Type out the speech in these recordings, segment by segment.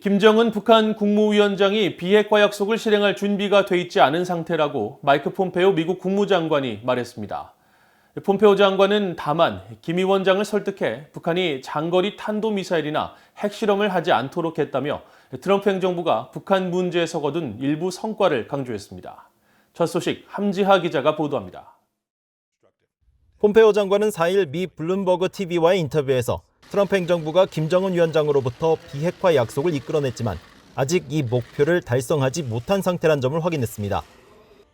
김정은 북한 국무위원장이 비핵화 약속을 실행할 준비가 돼 있지 않은 상태라고 마이크 폼페오 미국 국무장관이 말했습니다. 폼페오 장관은 다만 김 위원장을 설득해 북한이 장거리 탄도미사일이나 핵실험을 하지 않도록 했다며 트럼프 행정부가 북한 문제에서 거둔 일부 성과를 강조했습니다. 첫 소식 함지하 기자가 보도합니다. 폼페오 장관은 4일 미 블룸버그 TV와의 인터뷰에서 트럼프 행정부가 김정은 위원장으로부터 비핵화 약속을 이끌어냈지만 아직 이 목표를 달성하지 못한 상태란 점을 확인했습니다.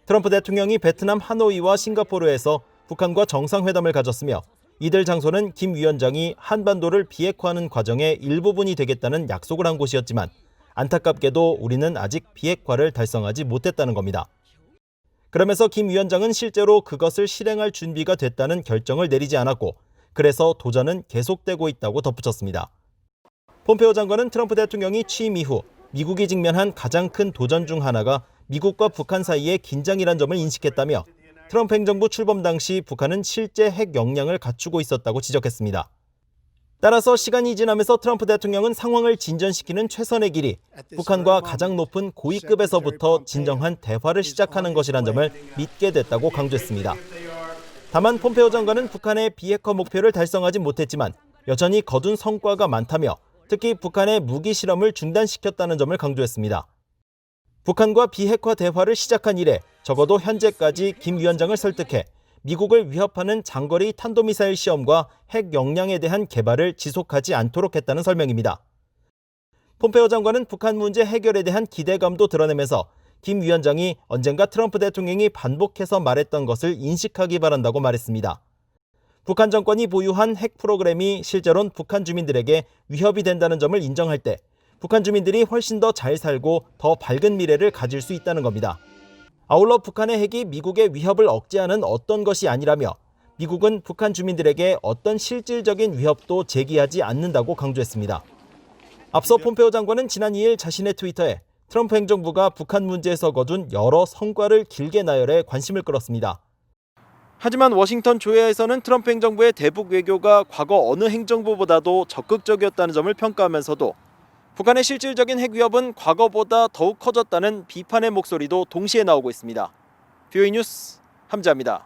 트럼프 대통령이 베트남 하노이와 싱가포르에서 북한과 정상회담을 가졌으며 이들 장소는 김 위원장이 한반도를 비핵화하는 과정의 일부분이 되겠다는 약속을 한 곳이었지만 안타깝게도 우리는 아직 비핵화를 달성하지 못했다는 겁니다. 그러면서 김 위원장은 실제로 그것을 실행할 준비가 됐다는 결정을 내리지 않았고 그래서 도전은 계속되고 있다고 덧붙였습니다. 폼페오 장관은 트럼프 대통령이 취임 이후 미국이 직면한 가장 큰 도전 중 하나가 미국과 북한 사이의 긴장이란 점을 인식했다며 트럼프 행정부 출범 당시 북한은 실제 핵 역량을 갖추고 있었다고 지적했습니다. 따라서 시간이 지나면서 트럼프 대통령은 상황을 진전시키는 최선의 길이 북한과 가장 높은 고위급에서부터 진정한 대화를 시작하는 것이란 점을 믿게 됐다고 강조했습니다. 다만 폼페오 장관은 북한의 비핵화 목표를 달성하지 못했지만 여전히 거둔 성과가 많다며 특히 북한의 무기 실험을 중단시켰다는 점을 강조했습니다. 북한과 비핵화 대화를 시작한 이래 적어도 현재까지 김 위원장을 설득해 미국을 위협하는 장거리 탄도미사일 시험과 핵 역량에 대한 개발을 지속하지 않도록 했다는 설명입니다. 폼페오 장관은 북한 문제 해결에 대한 기대감도 드러내면서 김 위원장이 언젠가 트럼프 대통령이 반복해서 말했던 것을 인식하기 바란다고 말했습니다. 북한 정권이 보유한 핵 프로그램이 실제로는 북한 주민들에게 위협이 된다는 점을 인정할 때 북한 주민들이 훨씬 더 잘 살고 더 밝은 미래를 가질 수 있다는 겁니다. 아울러 북한의 핵이 미국의 위협을 억제하는 어떤 것이 아니라며 미국은 북한 주민들에게 어떤 실질적인 위협도 제기하지 않는다고 강조했습니다. 앞서 폼페오 장관은 지난 2일 자신의 트위터에 트럼프 행정부가 북한 문제에서 거둔 여러 성과를 길게 나열해 관심을 끌었습니다. 하지만 워싱턴 조회에서는 트럼프 행정부의 대북 외교가 과거 어느 행정부보다도 적극적이었다는 점을 평가하면서도 북한의 실질적인 핵 위협은 과거보다 더욱 커졌다는 비판의 목소리도 동시에 나오고 있습니다. 뷰이 뉴스 함지하입니다.